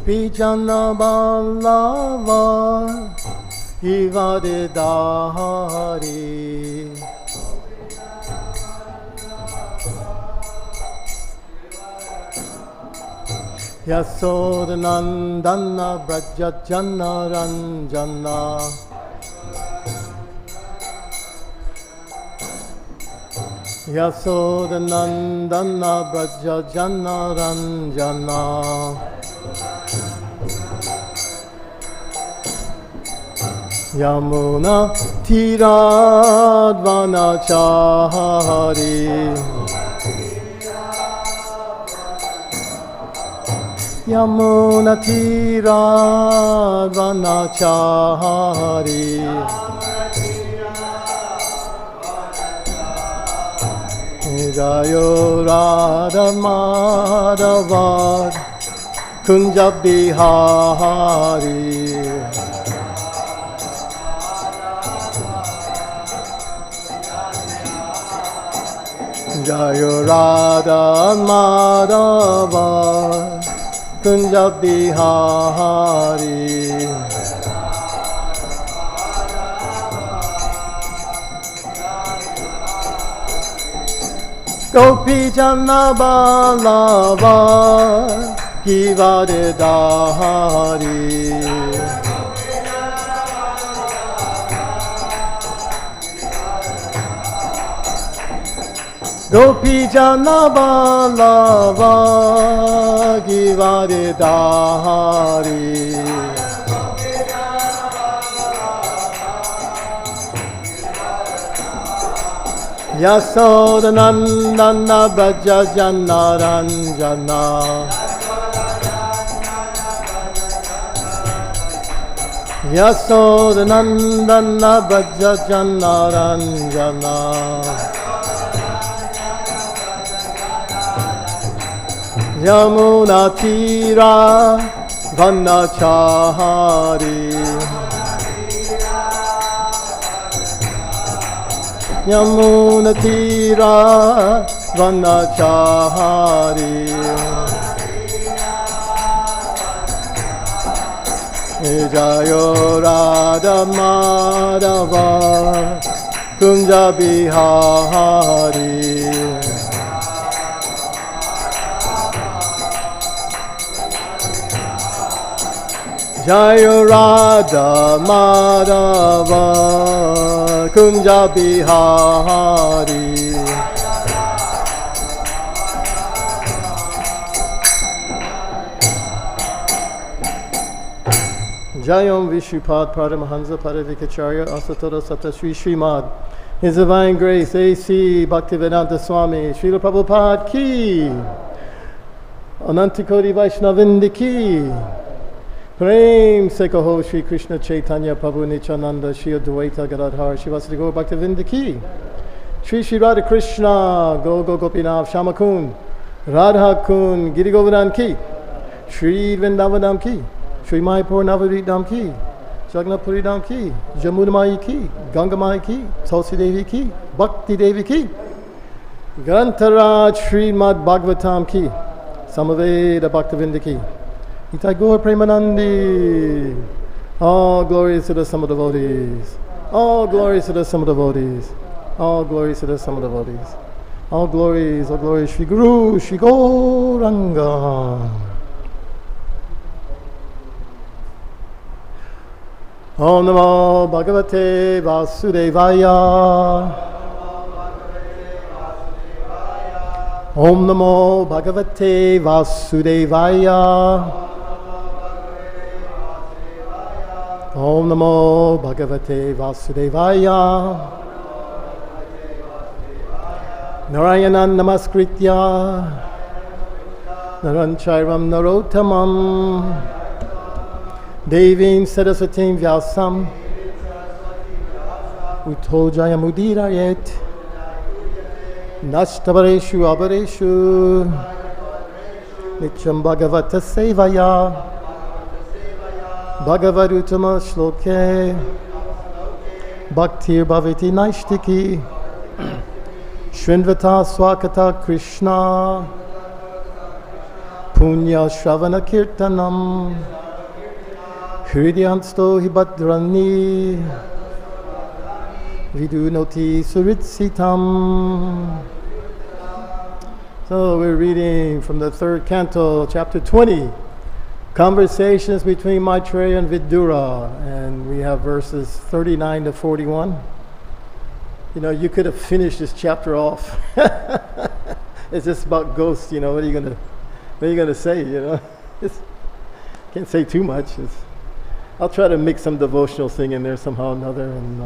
Gopijana Ballava Ivade Dahari Yasodanandana Brajajana Ranjana Yasodanandana Brajajana Ranjana Yamuna Tiradvanachari Yamuna Tiradvanachari Jayo Radha Madhava Kunja Bihari Jayo Radha Madhava Kunja Bihari Gopijana Ballava Givade Dahari Gopijana Ballava Givade Dahari Yasodanandana Brajajana Ranjana Yasodanandana Brajajana Ranjana Yamuna Tira Vanachari Yamuna Tira Vanachari Jayo Radha Madhava Kunja Bihari Jayo Radha Madhava Kunja Bihari Jayam Vishupad Paramahansa Paravikacharya Asatara Sata Sri Srimad His Divine Grace A.C. Bhaktivedanta Swami Srila Prabhupada Ki Anantakoti Vaishnavindi Ki Prem Sekaho Shri Krishna Chaitanya Prabhu Nityananda Shri Advaita Gadadhar Shivasati Gaur Bhaktivedanta Ki Shri Radha Krishna Go Gopinath Shamakun Radha Kun Giri Govardhan Ki Shri Vrindavanam Ki Shri Mayapur Navarit Dham Ki Jagannath-puri Dham Ki Jamuna Mai Ki Ganga Mai Ki Tulsi Devi Ki Bhakti Devi Ki Grantaraj Srimad Bhagavatam Ki Samaveda Bhaktivedanta Ki Itai Gaur Premanandi. All glories to the sum of devotees. All glories to the sum of devotees. All glories to the sum of devotees. All glories, Shri Guru, Shri Gauranga. Om Namo Bhagavate Vasudevaya. Om Namo Bhagavate Vasudevaya. Om Namo Bhagavate Vasudevaya. Narayana Namaskritya Naranchairam Narottamam Devim Saraswatim Vyasam Utto Jayamudirayet Nashtabareshu Abareshu Nityam Bhagavata Sevaya Bhagavaduttama Shloke Bhaktir Bhavati Naishtiki Shrinvata Swakata Krishna punya shravana kirtanam hridyansto hibadrani vidunoti suritsitam. So we're reading from the third canto, chapter 20, Conversations between Maitreya and Vidura, and we have verses 39 to 41. You know, you could have finished this chapter off. It's just about ghosts, you know. What are you gonna say? You know, can't say too much. I'll try to mix some devotional thing in there somehow or another, and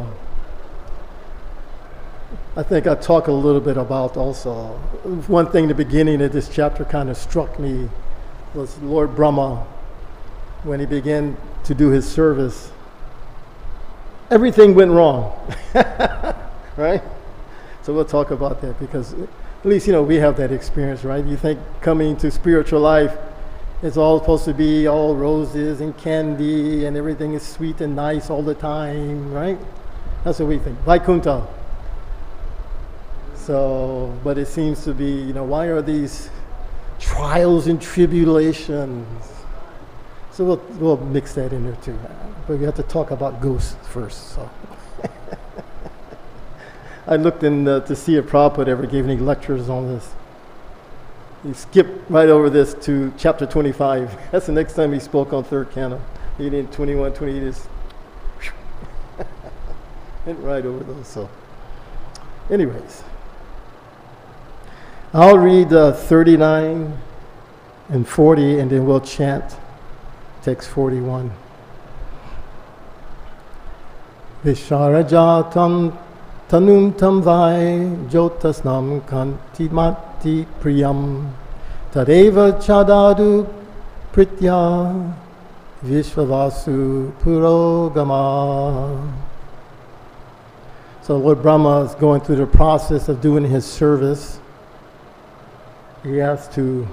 I think I'll talk a little bit about also. One thing in the beginning of this chapter kind of struck me was Lord Brahma, when he began to do his service. Everything went wrong, right? So we'll talk about that, because at least, you know, we have that experience, right? You think coming to spiritual life, it's all supposed to be all roses and candy and everything is sweet and nice all the time, right? That's what we think. Vaikuntha. So, but it seems to be, you know, why are these trials and tribulations? So we'll mix that in there too. But we have to talk about ghosts first. So I looked in to see if Prabhupada ever gave any lectures on this. He skipped right over this to chapter 25. That's the next time he spoke on third canto. He did 21, 28. Just went right over those. So, anyways, I'll read 39 and 40, and then we'll chant text 41. Visasarja tanum tam vai jyotsnāṁ kānti-matīm priyām tadeva cādaduḥ priyā viśvāvasu-purogamāḥ. So Lord Brahma is going through the process of doing his service. He has to,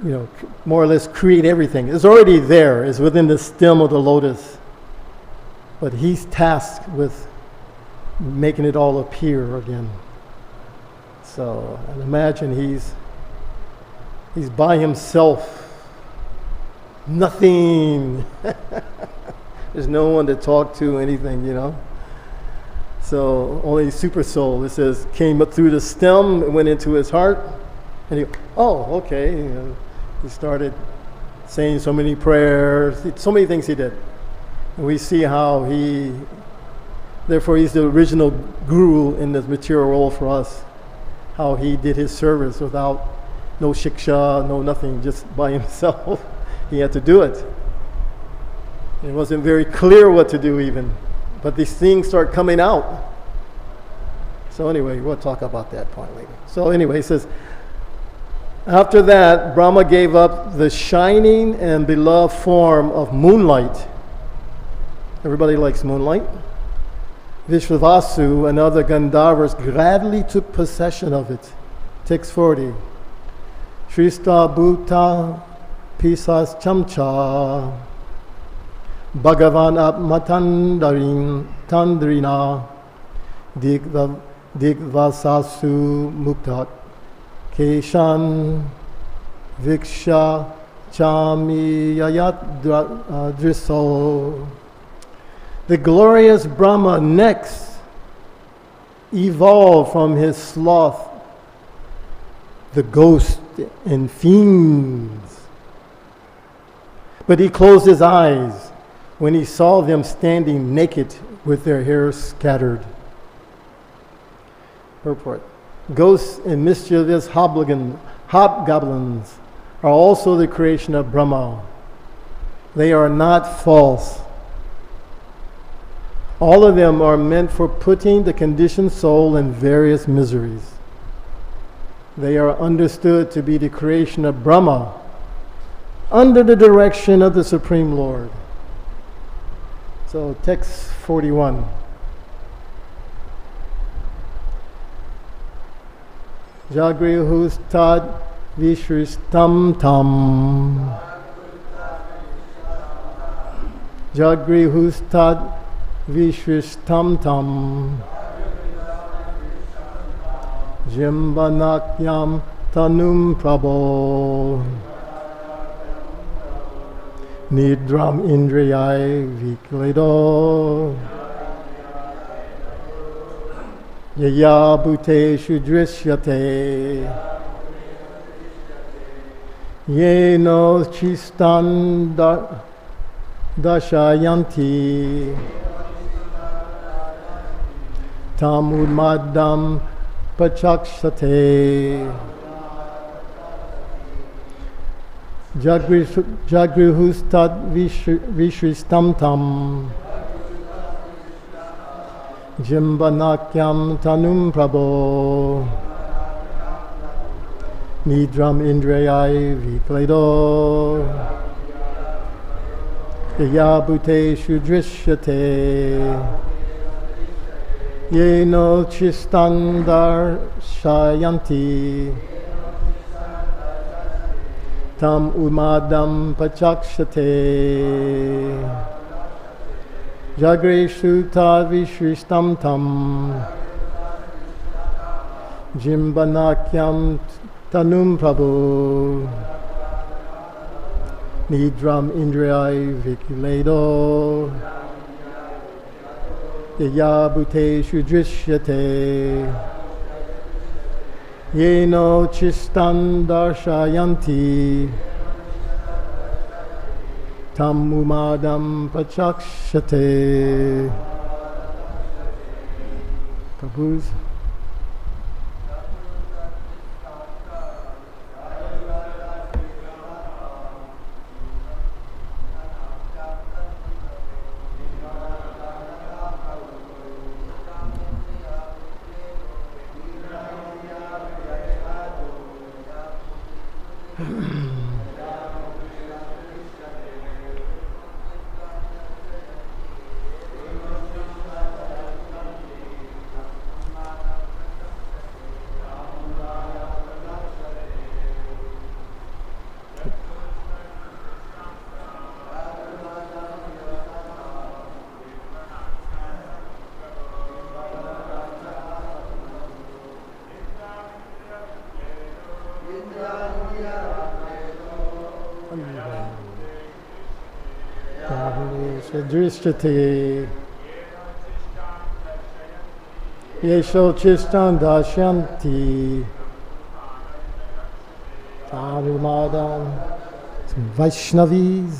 you know, more or less create everything. It's already there. It's within the stem of the lotus. But he's tasked with making it all appear again. So, and imagine he's by himself. Nothing. There's no one to talk to, anything, you know. So only super soul, it says, came up through the stem and went into his heart. And he, oh, okay. You know, he started saying so many prayers, so many things he did. And we see how therefore he's the original guru in this material world for us. How he did his service without no shiksha, no nothing, just by himself. He had to do it. It wasn't very clear what to do even. But these things start coming out. So anyway, we'll talk about that point later. So anyway, it says, after that, Brahma gave up the shining and beloved form of moonlight. Everybody likes moonlight. Viśvāvasu and other Gandharvas gladly took possession of it. Text 40. Sṛṣṭvā bhūta-piśācāṁś bhagavān ātma-tandriṇā dig-vāsaso mukta-keśān vīkṣya cāmīlayad dṛśau. The glorious Brahma next evolved from his sloth the ghosts and fiends. But he closed his eyes when he saw them standing naked with their hair scattered. Purport. Ghosts and mischievous hobgoblins are also the creation of Brahma. They are not false. All of them are meant for putting the conditioned soul in various miseries. They are understood to be the creation of Brahma under the direction of the Supreme Lord. So text 41. Jagrihustad vishristam tam. Jagrihustad vishristam tam. Jimbanakyam tanum prabho nidram indriyai vikledo yaya bhuteshu drishyate yeno chistan dashayanti tam udmadam pachakshate jagruhustad vishristam tam jimbanakyam tanum prabho nidram indriyai vikledo yabhuteshu drishyate yeno chistan darshayanti tam umadam pachakshate jagreshu tad vishristam tam jimbanakyam tanum prabho nidram indriyai vikledo yabhuteshu drishyate yeno chistan darshayanti tam umadam pachakshate. Prabhus. Drishyate yesho chistan dashyanti tanumadam. Some Vaishnavis.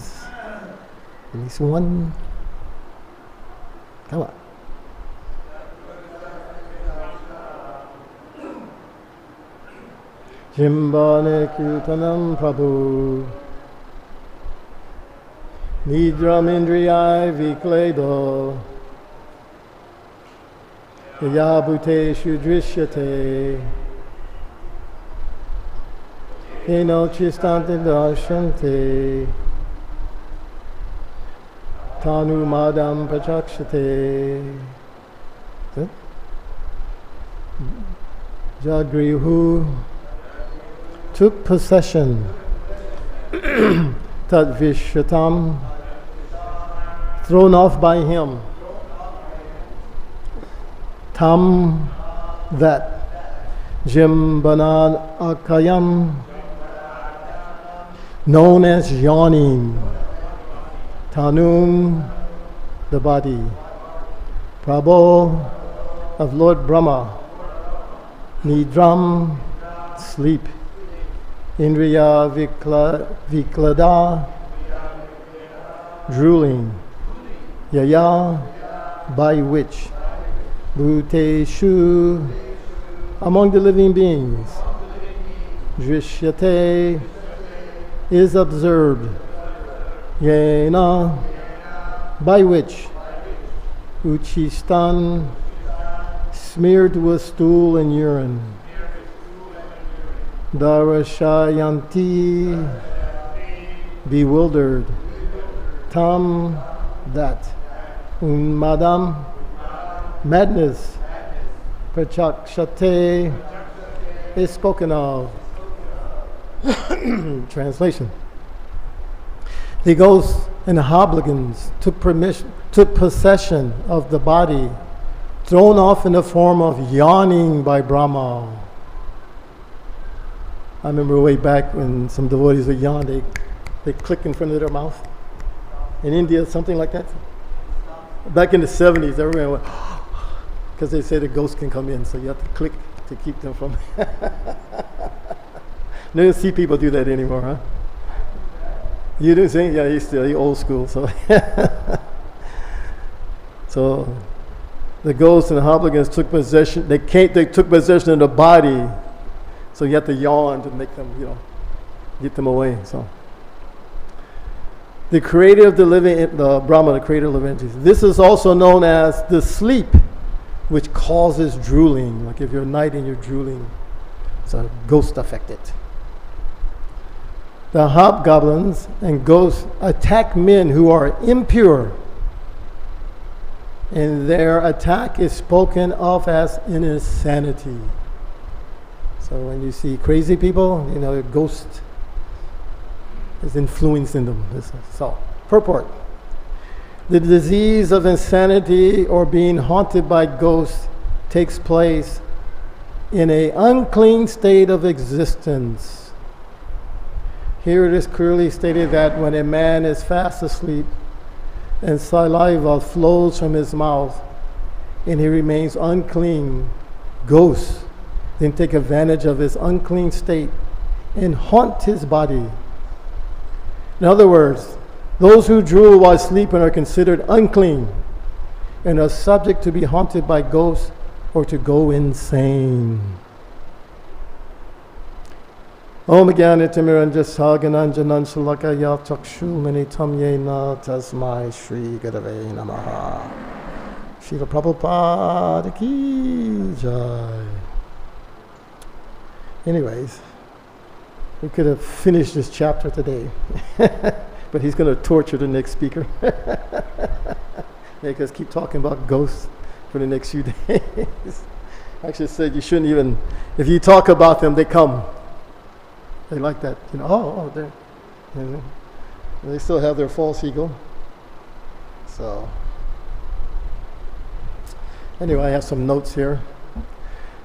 At least one. Come on. Jimbane kirtanam prabhu nidram indriyai vikledo yabhuteshu drishyate yeno chistanti darshante tanumadam pachakshate. Jagrihu took possession tad vishyatam, thrown off by him, tam, that, jimbanan akayam, known as yawning, tanum, the body, prabho, of Lord Brahmā, nidram, sleep, indriya viklada, drooling, yaya, by which, bhuteshu, among the living beings, drishyate, is observed, yena, by which, uchistan, smeared with stool and urine, darashayanti, bewildered, tam, that, madam, madness, prachakshate, is spoken of. Translation. The ghosts and hobgoblins took possession of the body, thrown off in the form of yawning by Brahmā. I remember way back when some devotees would yawn, they click in front of their mouth. In India, something like that. Back in the 70s, everyone went, because they say the ghost can come in, so you have to click to keep them from. You don't see people do that anymore, huh? You do think? Yeah, you're old school, so. So, the ghosts and the hobgoblins took possession. They took possession of the body, so you have to yawn to make them, get them away. So, the creator of the living, the Brahmā, the creator of living entities. This is also known as the sleep, which causes drooling. Like if you're at night and you're drooling, it's a ghost affected. The hobgoblins and ghosts attack men who are impure, and their attack is spoken of as insanity. So when you see crazy people, a ghost is influencing them. So, purport. The disease of insanity or being haunted by ghosts takes place in an unclean state of existence. Here it is clearly stated that when a man is fast asleep and saliva flows from his mouth and he remains unclean, ghosts then take advantage of his unclean state and haunt his body. In other words, those who drool while sleeping are considered unclean and are subject to be haunted by ghosts or to go insane. Om Jnana-timirandhasya Gnananjana Shalakaya Chakshumanitam Yena Tasmai Shri Gurave Namaha. Srila Prabhupada Ki Jai. Anyways, we could have finished this chapter today, but he's going to torture the next speaker. Make us keep talking about ghosts for the next few days. Actually said you shouldn't even, if you talk about them, they come. They like that, they're, they still have their false ego. So, anyway, I have some notes here.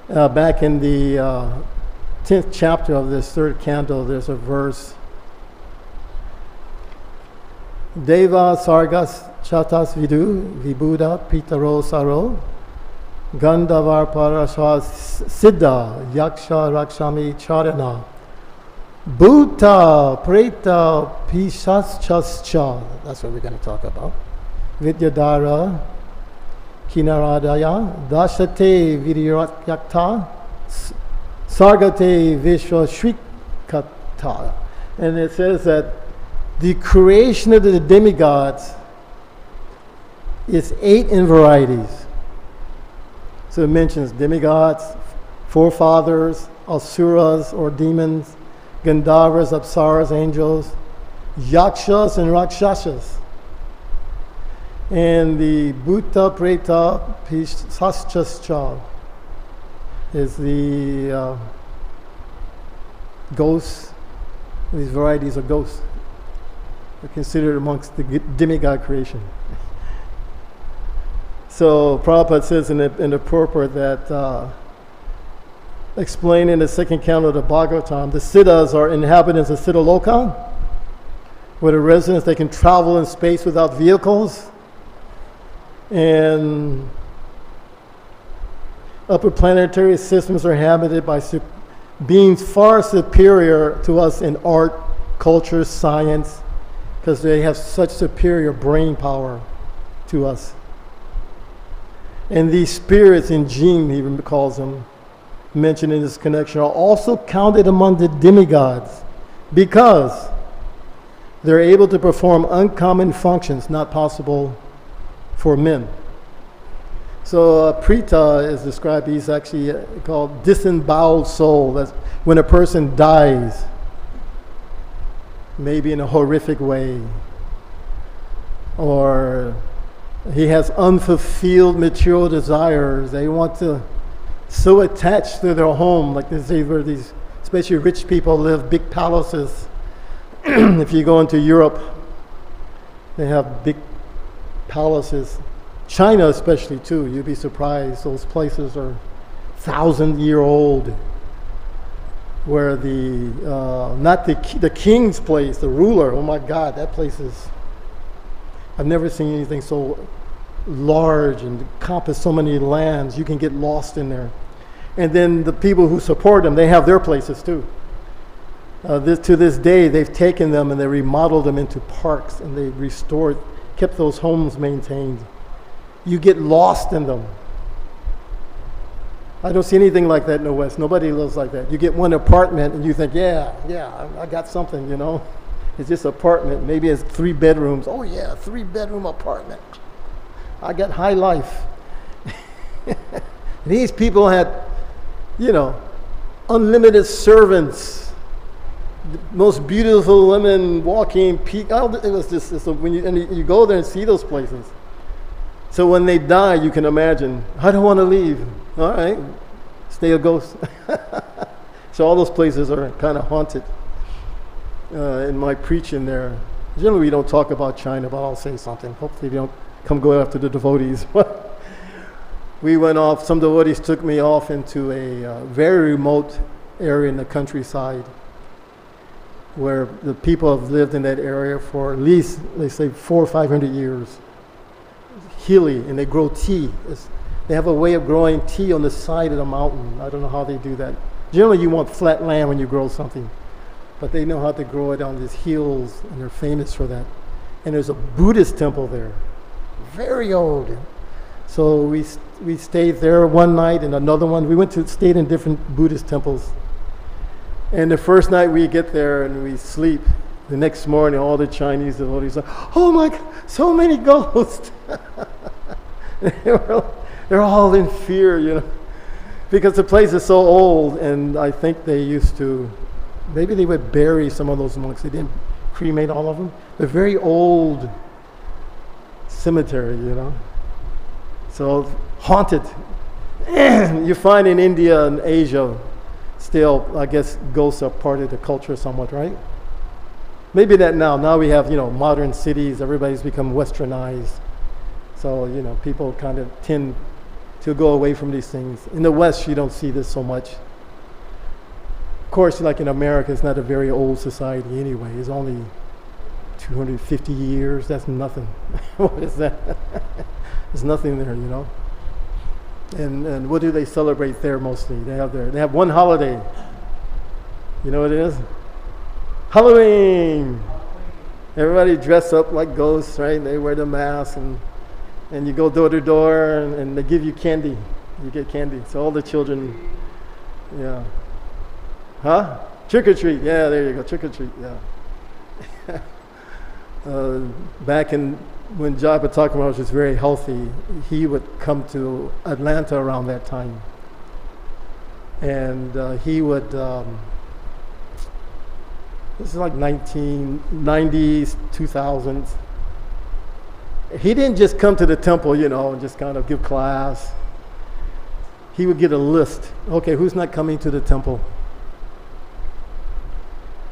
Back in the 10th chapter of this third canto, there's a verse. Deva sargas chatas vidu vibuddha pitaro saro Gandharvar parasha siddha yaksha rakshami charana bhūta-piśācāṁś. That's what we're going to talk about. Vidyadhara kinaradaya dashate vidyakta sargate viśvāvasu-puraḥ-gamāḥ. And it says that the creation of the demigods is 8 in varieties. So it mentions demigods, forefathers, asuras or demons, Gandharvas, apsaras, angels, yakshas and rakshasas. And the bhūta-piśācāṁś is the ghosts. These varieties of ghosts are considered amongst the demigod creation. So Prabhupada says in the purport that explained in the second canto of the Bhagavatam, the Siddhas are inhabitants of Siddhaloka, where the residents, they can travel in space without vehicles, and upper planetary systems are inhabited by beings far superior to us in art, culture, science, because they have such superior brain power to us. And these spirits in jinn, he calls them, mentioned in this connection, are also counted among the demigods because they're able to perform uncommon functions not possible for men. So priyā is described, he's actually called disemboweled soul. That's when a person dies, maybe in a horrific way, or he has unfulfilled material desires. They want to so attached to their home, like they say where these, especially rich people live, big palaces. If you go into Europe, they have big palaces. China especially too, you'd be surprised. Those places are 1,000-year-old. where not the king's place, the ruler. Oh my God, that place is. I've never seen anything so large and encompass so many lands. You can get lost in there. And then the people who support them, they have their places too. To this day, they've taken them and they remodeled them into parks, and they restored, kept those homes maintained. You get lost in them. I don't see anything like that in the West. Nobody lives like that. You get one apartment and you think, yeah, I got something, you know. It's just an apartment. Maybe it's 3 bedrooms. Oh yeah, 3-bedroom apartment. I got high life. These people had, you know, unlimited servants, the most beautiful women walking. It was just when you go there and see those places. So when they die, you can imagine, I don't want to leave. All right, stay a ghost. So all those places are kind of haunted. In my preaching there, generally we don't talk about China, but I'll say something. Hopefully we don't come go after the devotees. We went off, some devotees took me off into a very remote area in the countryside where the people have lived in that area for at least, they say, 400 or 500 years. Hilly, and they grow tea. They have a way of growing tea on the side of the mountain. I don't know how they do that. Generally you want flat land when you grow something, but they know how to grow it on these hills, and they're famous for that. And there's a Buddhist temple there, very old. So we stayed there one night and another one. We stayed in different Buddhist temples. And the first night we get there and we sleep. The next morning, all the Chinese devotees are, oh my God, so many ghosts. They're all in fear, you know, because the place is so old. And I think they used to, maybe they would bury some of those monks. They didn't cremate all of them. They're very old cemetery, you know. So haunted. You find in India and Asia, still, I guess ghosts are part of the culture somewhat, right? Maybe that now. Now we have, you know, modern cities. Everybody's become westernized. So, you know, people kind of tend to go away from these things. In the West, you don't see this so much. Of course, like in America, it's not a very old society anyway. It's only 250 years. That's nothing. What is that? There's nothing there, you know. And what do they celebrate there mostly? They have one holiday. You know what it is? Halloween. Everybody dress up like ghosts, right? They wear the mask, and you go door to door, and they give you candy. You get candy. So all the children, yeah. Huh? Trick or treat. Yeah, there you go. Trick or treat. Yeah. Back when Jayapataka was just very healthy, he would come to Atlanta around that time, and he would. This is like 1990s, 2000s. He didn't just come to the temple, you know, and just kind of give class. He would get a list. Okay, who's not coming to the temple?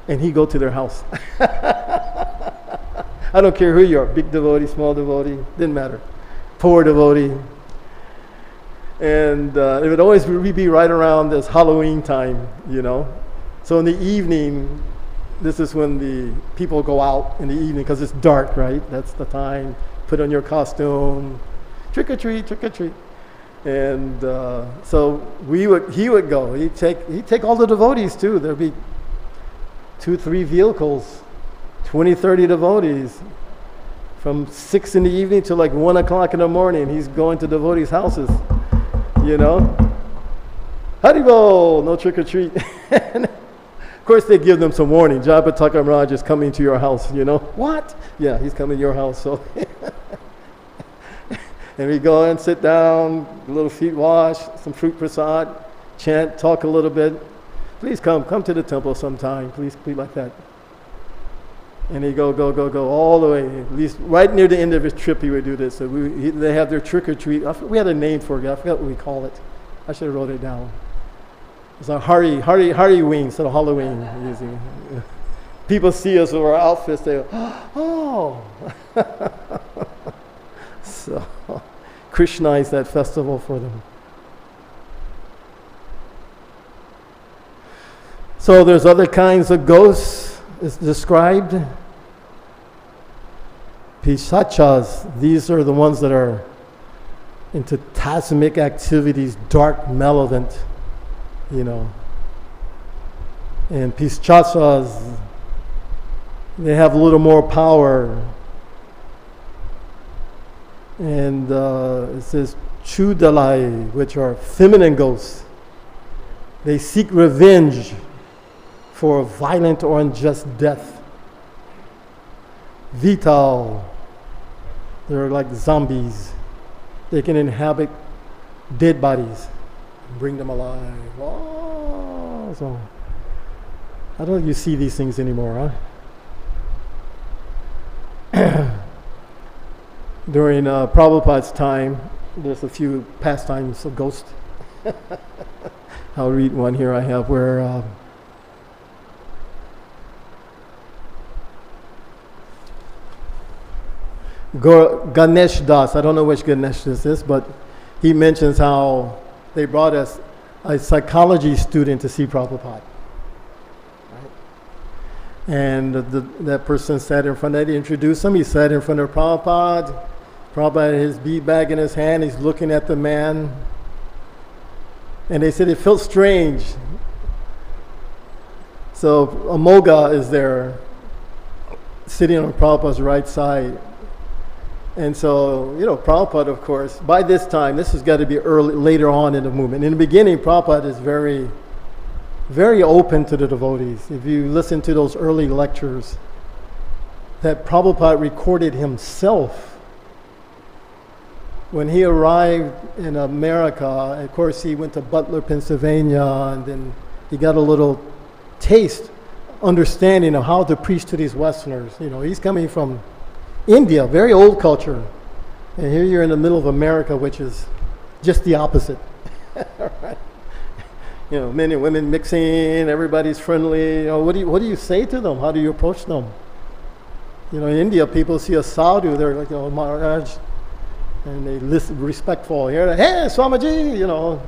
And he'd go to their house. I don't care who you are, big devotee, small devotee, didn't matter. Poor devotee. And it would always be right around this Halloween time, you know. So in the evening, this is when the people go out in the evening because it's dark, right? That's the time. Put on your costume, trick or treat, trick or treat. And so he would go. He'd take all the devotees too. There'd be 2-3 vehicles, 20-30 devotees. From 6 in the evening to like 1 o'clock in the morning, he's going to devotees' houses, you know. Haribol, no trick or treat. Of course, they give them some warning. Jayapataka Maharaj is coming to your house, you know. What? Yeah, he's coming to your house. So, and we go and sit down, a little feet wash, some fruit prasad, chant, talk a little bit. Please come to the temple sometime. Please be like that. And he go all the way. At least right near the end of his trip, he would do this. So they have their trick or treat. We had a name for it. I forgot what we call it. I should have wrote it down. It's a Hari wing instead of Halloween. Usually. People see us with our outfits, they go, oh. So Krishna is that festival for them. So there's other kinds of ghosts, it's described. Piśācās, these are the ones that are into tasmic activities, dark, malevolent, And piśācās, they have a little more power. And it says chūdalai, which are feminine ghosts. They seek revenge for a violent or unjust death. Vital, they're like zombies. They can inhabit dead bodies and bring them alive. Oh, so I don't know if you see these things anymore, huh? During Prabhupada's time, there's a few pastimes of ghosts. I'll read one here I have where Ganesh Das, I don't know which Ganesh this is, but he mentions how they brought us a psychology student to see Prabhupada. Right? And that person sat in front of, they introduced him, he sat in front of Prabhupada. Prabhupada had his bead bag in his hand, he's looking at the man. And they said it felt strange. So Amoga is there, sitting on Prabhupada's right side. And so, Prabhupada, of course, by this time, this has got to be later on in the movement. In the beginning, Prabhupada is very, very open to the devotees. If you listen to those early lectures, that Prabhupada recorded himself. When he arrived in America, of course, he went to Butler, Pennsylvania, and then he got a little taste, understanding of how to preach to these Westerners. He's coming from India, very old culture. And here you're in the middle of America, which is just the opposite. Right? Men and women mixing, everybody's friendly. What do you say to them? How do you approach them? In India, people see a sadhu, they're like, Maharaj, and they listen respectful. Here, hey, Swamiji,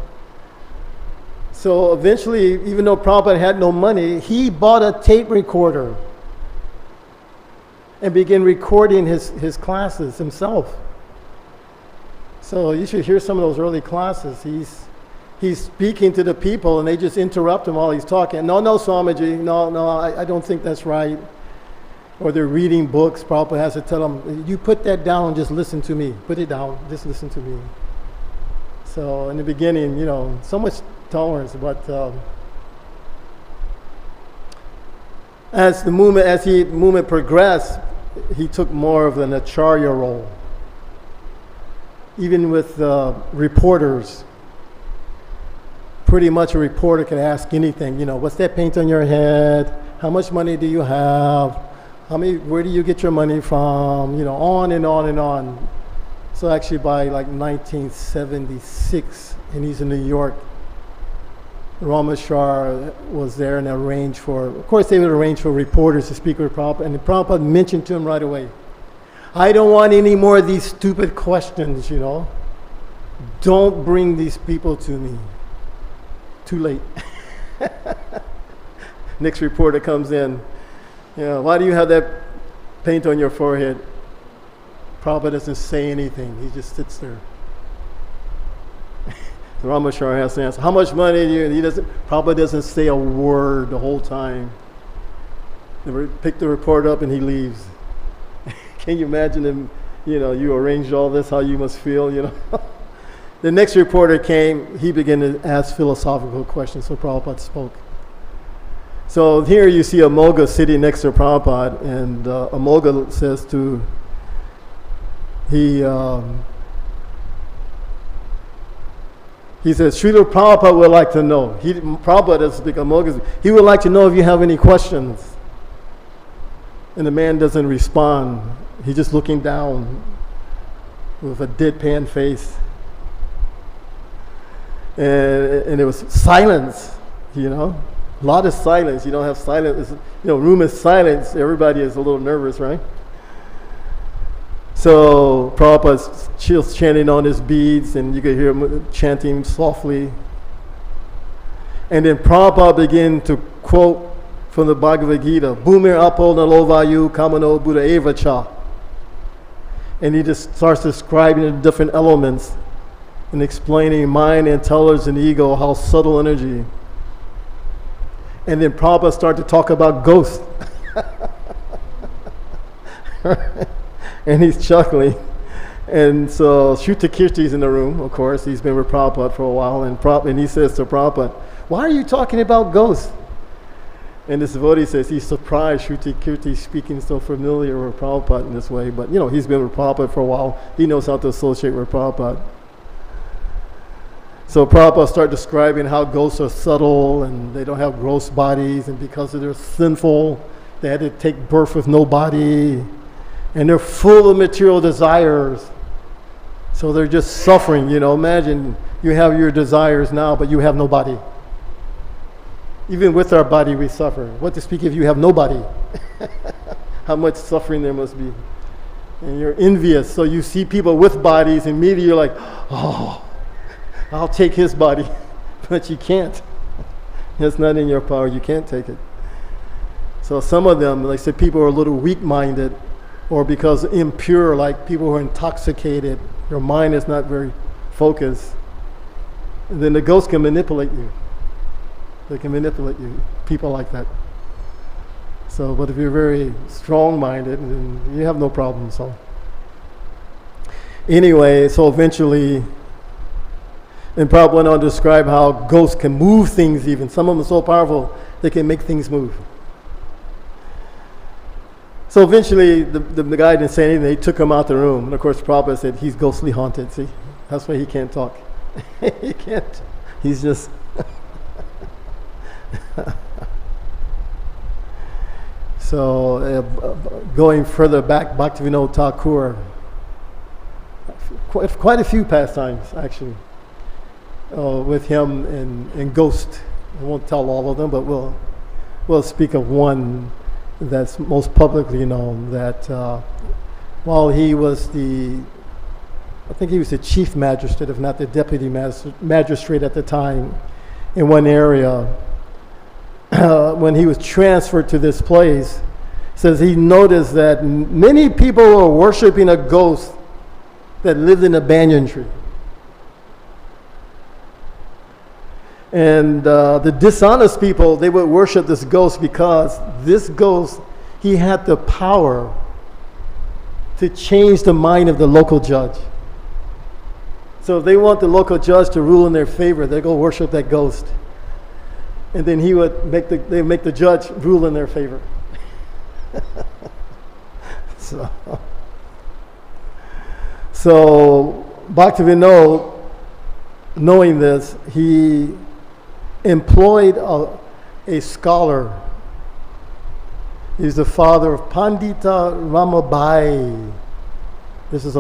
So eventually, even though Prabhupada had no money, he bought a tape recorder and began recording his classes himself. So you should hear some of those early classes. He's speaking to the people and they just interrupt him while he's talking. No, Swamiji, no, I don't think that's right. Or they're reading books. Prabhupada has to tell them, you put that down and just listen to me. Put it down, just listen to me. So in the beginning, so much tolerance, but as the movement progressed, he took more of an acharya role. Even with reporters, pretty much a reporter can ask anything. What's that paint on your head? How much money do you have? Where do you get your money from? On and on and on. So actually by like 1976, and he's in New York, Rameshwar was there and arranged for, of course they would arrange for reporters to speak with Prabhupada, and Prabhupada mentioned to him right away, I don't want any more of these stupid questions, Don't bring these people to me. Too late. Next reporter comes in, why do you have that paint on your forehead? Prabhupada doesn't say anything, he just sits there. Rameshwar has to answer, how much money do you, Prabhupada doesn't say a word the whole time. They pick the report up and he leaves. Can you imagine him, you arranged all this, how you must feel, The next reporter came, he began to ask philosophical questions, so Prabhupada spoke. So here you see Amoga sitting next to Prabhupada, and Amoga says he says, Srila Prabhupada would like to know. Prabhupada doesn't speak Amoga. He would like to know if you have any questions. And the man doesn't respond. He's just looking down with a deadpan face. And there was silence, A lot of silence. You don't have silence. Room is silence. Everybody is a little nervous, right? So Prabhupada's chanting on his beads, and you could hear him chanting softly. And then Prabhupada began to quote from the Bhagavad Gita, Bhumir apo nalovayu kamano buddha evacha. And he just starts describing the different elements and explaining mind, intelligence, and ego, how subtle energy. And then Prabhupada started to talk about ghosts. And he's chuckling. And so Shruta Kirti's in the room, of course. He's been with Prabhupada for a while. And he says to Prabhupada, why are you talking about ghosts? And this devotee says he's surprised Shruta Kirti speaking so familiar with Prabhupada in this way. But, he's been with Prabhupada for a while. He knows how to associate with Prabhupada. So Prabhupada started describing how ghosts are subtle and they don't have gross bodies. And because they're sinful, they had to take birth with no body. And they're full of material desires. So they're just suffering, Imagine you have your desires now, but you have no body. Even with our body, we suffer. What to speak if you have no body? How much suffering there must be. And you're envious. So you see people with bodies, and immediately you're like, oh, I'll take his body. But you can't. It's not in your power. You can't take it. So some of them, like I said, people are a little weak-minded, or because impure, like people who are intoxicated, your mind is not very focused. And then the ghost can manipulate you. They can manipulate you, people like that. So, but if you're very strong-minded, then you have no problem. So, anyway, so eventually, and Prabhupada went on to describe how ghosts can move things even. Some of them are so powerful, they can make things move. So eventually, the guy didn't say anything. They took him out the room. And of course, Prabhupada said, he's ghostly haunted. See, that's why he can't talk. He can't. He's just... So, going further back, Bhaktivinoda Thakur, quite a few pastimes, actually, with him and Ghost. I won't tell all of them, but we'll speak of one that's most publicly known, that while he was I think he was the chief magistrate, if not the deputy magistrate at the time, in one area, when he was transferred to this place, says he noticed that many people were worshiping a ghost that lived in a banyan tree. And the dishonest people, they would worship this ghost because this ghost, he had the power to change the mind of the local judge. So if they want the local judge to rule in their favor, they go worship that ghost. And then he would make the judge rule in their favor. So Bhaktivinoda, knowing this, he employed a scholar. He's the father of Pandita Ramabai. This is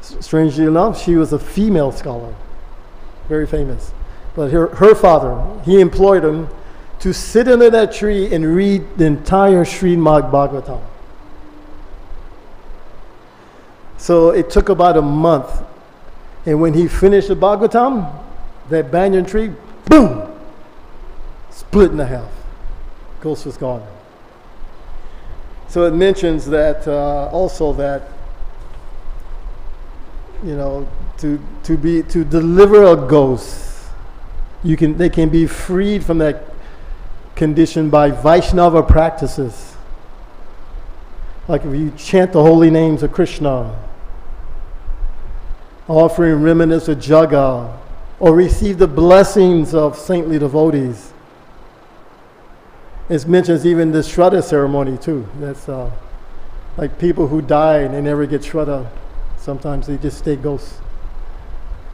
strangely enough, she was a female scholar, very famous. But her father, he employed him to sit under that tree and read the entire Srimad Bhagavatam. So it took about a month. And when he finished the Bhagavatam, that banyan tree, boom, split in half. Ghost was gone. So it mentions that also that, to deliver a ghost, they can be freed from that condition by Vaishnava practices. Like if you chant the holy names of Krishna, offering remnants of jaga, or receive the blessings of saintly devotees. It mentions even the Shraddha ceremony too. That's like people who die and they never get Shraddha. Sometimes they just stay ghosts.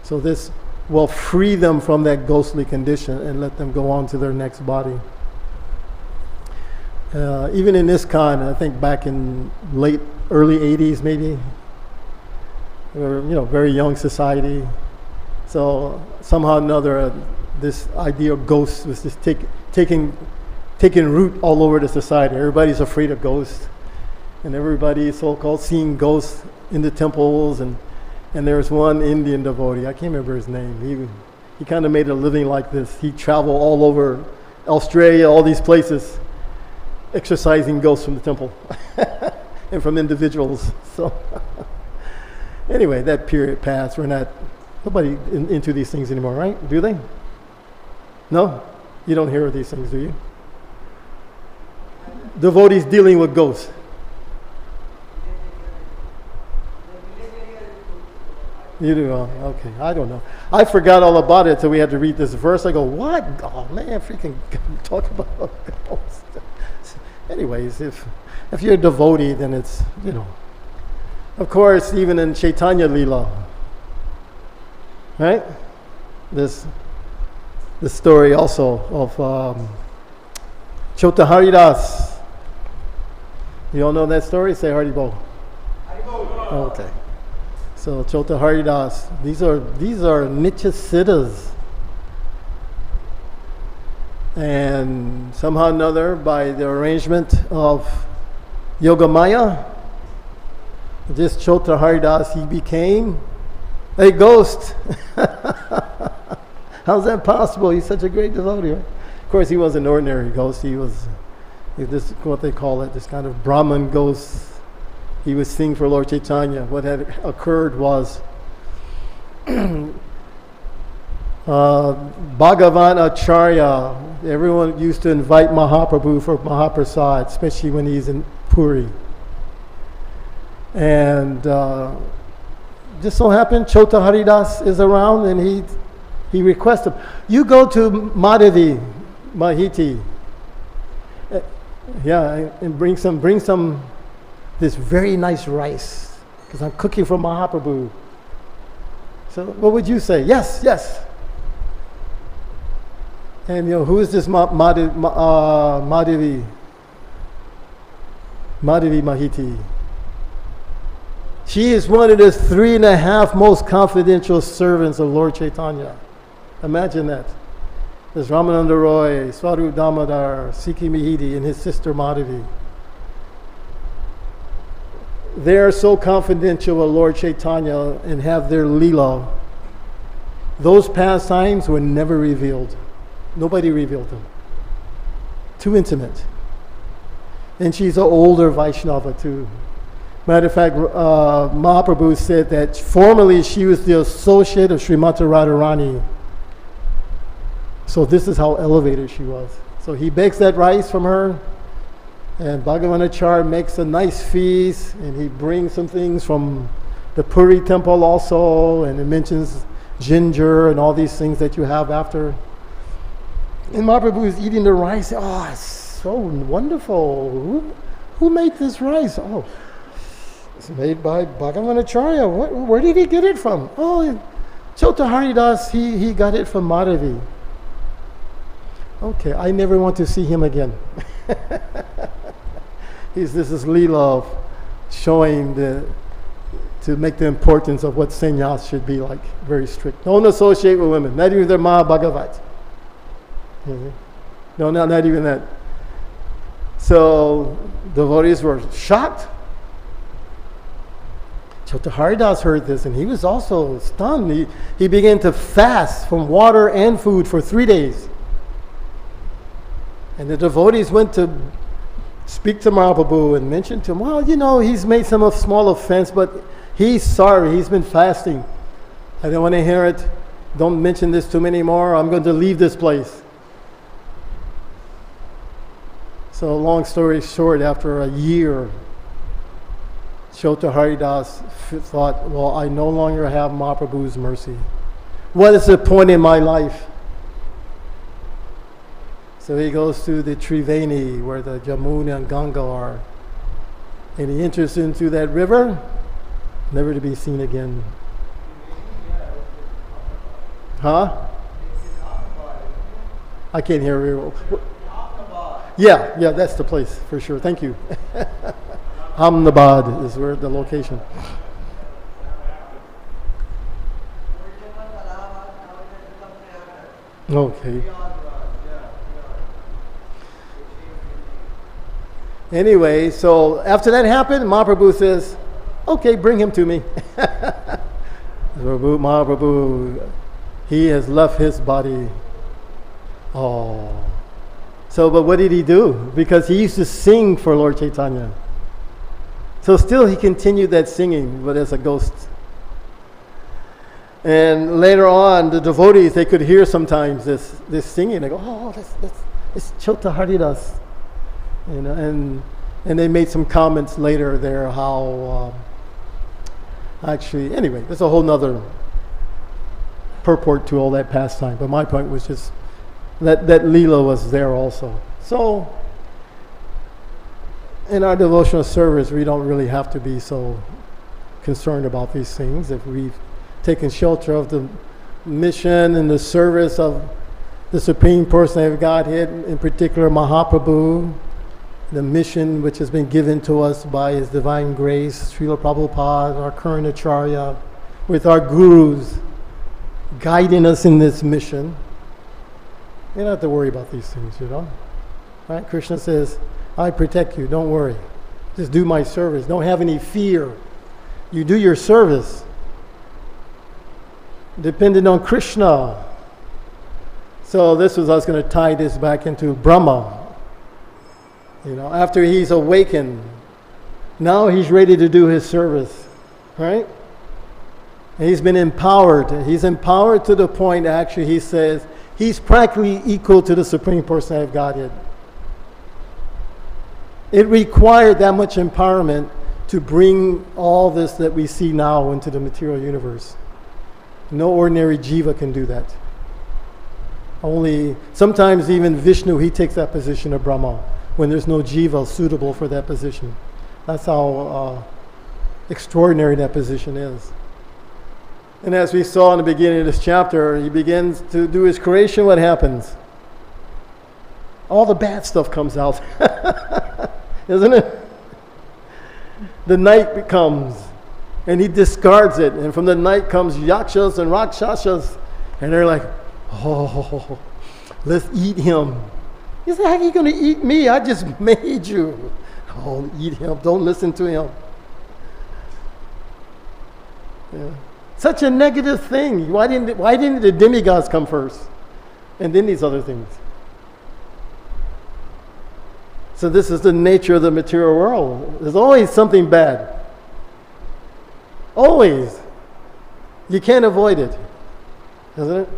So this will free them from that ghostly condition and let them go on to their next body. Even in this kind, I think back in early 80s maybe, we were, very young society. So somehow or another, this idea of ghosts was just taking root all over the society. Everybody's afraid of ghosts, and everybody so-called seeing ghosts in the temples. And there's one Indian devotee, I can't remember his name. He kind of made a living like this. He traveled all over Australia, all these places, exorcising ghosts from the temple and from individuals. So anyway, that period passed. Nobody into these things anymore, right? Do they? No? You don't hear of these things, do you? Devotees dealing with ghosts. You do? Okay. I don't know. I forgot all about it until we had to read this verse. I go, what? Oh man, freaking talk about ghosts. Anyways, if you're a devotee, then it's, Of course, even in Chaitanya Leela, right? This story also of Chota Haridas. You all know that story? Say Haribol. Haribol. Okay. So Chota Haridas, these are Nitya Siddhas. And somehow or another, by the arrangement of Yogamaya, this Chota Haridas, he became a ghost. How's that possible? He's such a great devotee. Right? Of course, he wasn't an ordinary ghost. He was this, what they call it, this kind of Brahman ghost. He was singing for Lord Chaitanya. What had occurred was Bhagavān Acharya, everyone used to invite Mahaprabhu for Mahaprasad, especially when he's in Puri. And just so happened, Chota Haridas is around, and he requested, you go to Madhavi, Mahiti, and bring some this very nice rice, because I'm cooking for Mahaprabhu. So what would you say? Yes. And who is this Madhavi Mahiti? She is one of the 3.5 most confidential servants of Lord Chaitanya. Imagine that. There's Ramananda Roy, Swarup Damodar, Sikhi Mahiti, and his sister Madhavi. They are so confidential with Lord Chaitanya and have their Leela. Those pastimes were never revealed. Nobody revealed them. Too intimate. And she's an older Vaishnava too. Matter of fact, Mahaprabhu said that formerly she was the associate of Srimati Radharani. So this is how elevated she was. So he bakes that rice from her, and Bhagavan Acharya makes a nice feast, and he brings some things from the Puri temple also, and it mentions ginger and all these things that you have after. And Mahaprabhu is eating the rice. Oh, it's so wonderful. Who made this rice? Oh, it's made by Bhagavan Acharya. Where did he get it from? Oh, Chota Haridas, he got it from Madhavi. Okay, I never want to see him again. This is Leela of showing to make the importance of what sannyas should be like, very strict. Don't associate with women, not even their Mahabhagavat. No, not even that. So devotees were shocked. Chota Haridas heard this, and he was also stunned. He began to fast from water and food for 3 days. And the devotees went to speak to Mahaprabhu and mention to him, well, he's made some small offense, but he's sorry. He's been fasting. I don't want to hear it. Don't mention this to me anymore. I'm going to leave this place. So long story short, after a year, Chota Haridas thought, well, I no longer have Mahaprabhu's mercy. What is the point in my life? So he goes to the Triveni, where the Jamuna and Ganga are. And he enters into that river, never to be seen again. Huh? I can't hear very well. Yeah, that's the place for sure. Thank you. Ahmedabad is where the location. Okay. Anyway, so after that happened, Mahaprabhu says, okay, bring him to me. So Mahaprabhu he has left his body. Oh. So, but what did he do? Because he used to sing for Lord Chaitanya. So still he continued that singing, but as a ghost. And later on, the devotees, they could hear sometimes this singing. They go, oh, that's Chota Haridas. You know, and they made some comments later there how actually, anyway, there's a whole nother purport to all that pastime. But my point was just that Leela was there also. So in our devotional service, we don't really have to be so concerned about these things. If we've taken shelter of the mission and the service of the Supreme Personality of Godhead, in particular Mahaprabhu, the mission which has been given to us by His Divine Grace, Srila Prabhupada, our current Acharya, with our gurus guiding us in this mission, you don't have to worry about these things, you know. Right? Krishna says, I protect you, don't worry. Just do my service. Don't have any fear. You do your service. Dependent on Krishna. So I was going to tie this back into Brahmā. You know, after he's awakened, now he's ready to do his service, right? And he's been empowered. He's empowered to the point, actually, he says, he's practically equal to the Supreme Personality of Godhead. It required that much empowerment to bring all this that we see now into the material universe. No ordinary jiva can do that. Only, sometimes even Vishnu, he takes that position of Brahmā, when there's no jiva suitable for that position. That's how extraordinary that position is. And as we saw in the beginning of this chapter, he begins to do his creation. What happens? All the bad stuff comes out. Isn't it? The night comes, and he discards it. And from the night comes yakshas and rakshasas. And they're like, oh, let's eat him. He said, how are you going to eat me? I just made you. Oh, eat him. Don't listen to him. Yeah. Such a negative thing. Why didn't the demigods come first? And then these other things. So this is the nature of the material world. There's always something bad. Always. You can't avoid it. Isn't it?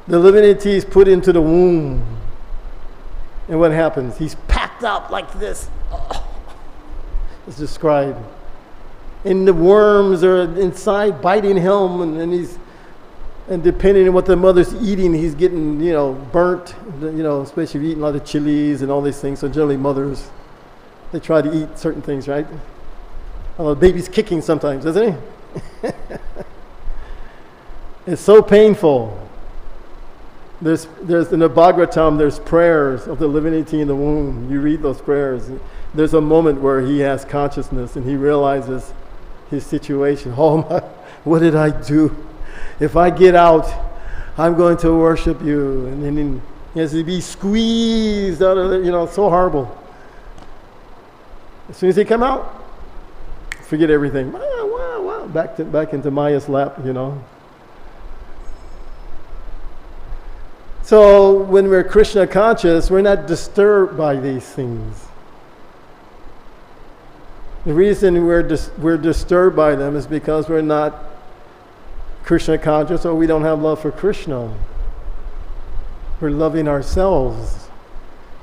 The living entity is put into the womb. And what happens? He's packed up like this. Oh, it's described. And the worms are inside biting him, and depending on what the mother's eating, he's getting, burnt, especially if you're eating a lot of chilies and all these things. So generally mothers, they try to eat certain things, right? Although the baby's kicking sometimes, isn't he? It's so painful. There's in the Bhagavatam, there's prayers of the living entity in the womb. You read those prayers. There's a moment where he has consciousness and he realizes his situation. Oh my, what did I do? If I get out, I'm going to worship you. And then he has to be squeezed out of it, so horrible. As soon as he come out, forget everything. Wow, back into Maya's lap, So when we're Krishna conscious, we're not disturbed by these things. The reason we're disturbed by them is because we're not Krishna conscious, or we don't have love for Krishna. We're loving ourselves.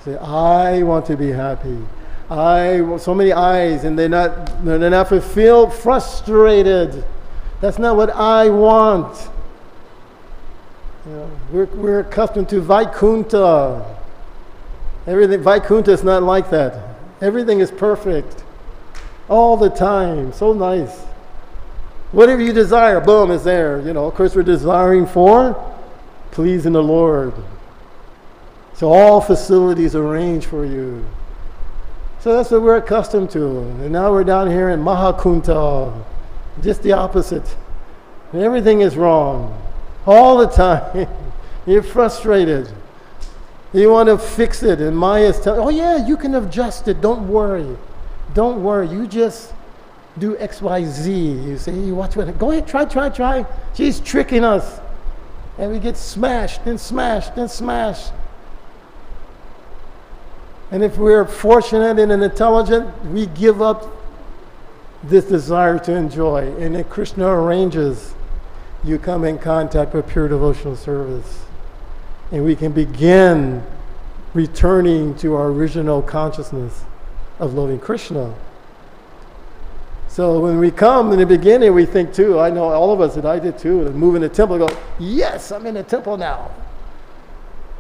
Say, I want to be happy. So many I's, and they're not fulfilled, frustrated. That's not what I want. We're accustomed to Vaikuntha. Vaikuntha is not like that. Everything is perfect. All the time. So nice. Whatever you desire, boom, is there. Of course, we're desiring for pleasing the Lord. So all facilities arranged for you. So that's what we're accustomed to. And now we're down here in Mahakuntha. Just the opposite. Everything is wrong. All the time. You're frustrated. You want to fix it. And Maya's telling, oh yeah, you can adjust it. Don't worry. Don't worry. You just do X, Y, Z. You say, you watch what. Go ahead, try. She's tricking us. And we get smashed and smashed and smashed. And if we're fortunate and intelligent, we give up this desire to enjoy. And then Krishna arranges you come in contact with pure devotional service. And we can begin returning to our original consciousness of loving Krishna. So when we come in the beginning, we think too, I know all of us, and I did too, move in the temple and go, yes, I'm in the temple now.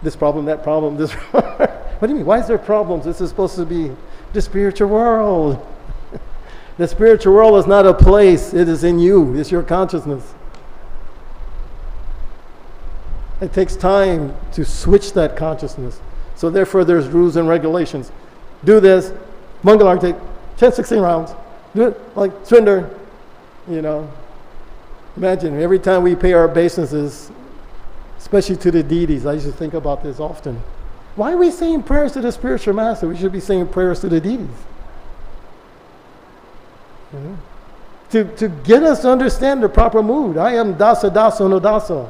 This problem, that problem, this What do you mean? Why is there problems? This is supposed to be the spiritual world. The spiritual world is not a place. It is in you. It's your consciousness. It takes time to switch that consciousness. So therefore there's rules and regulations. Do this. Mangalar, take 10, 16 rounds. Do it like surrender. You know. Imagine every time we pay our obeisances, especially to the deities. I used to think about this often. Why are we saying prayers to the spiritual master? We should be saying prayers to the deities. To get us to understand the proper mood. I am dasa dasa no dasa.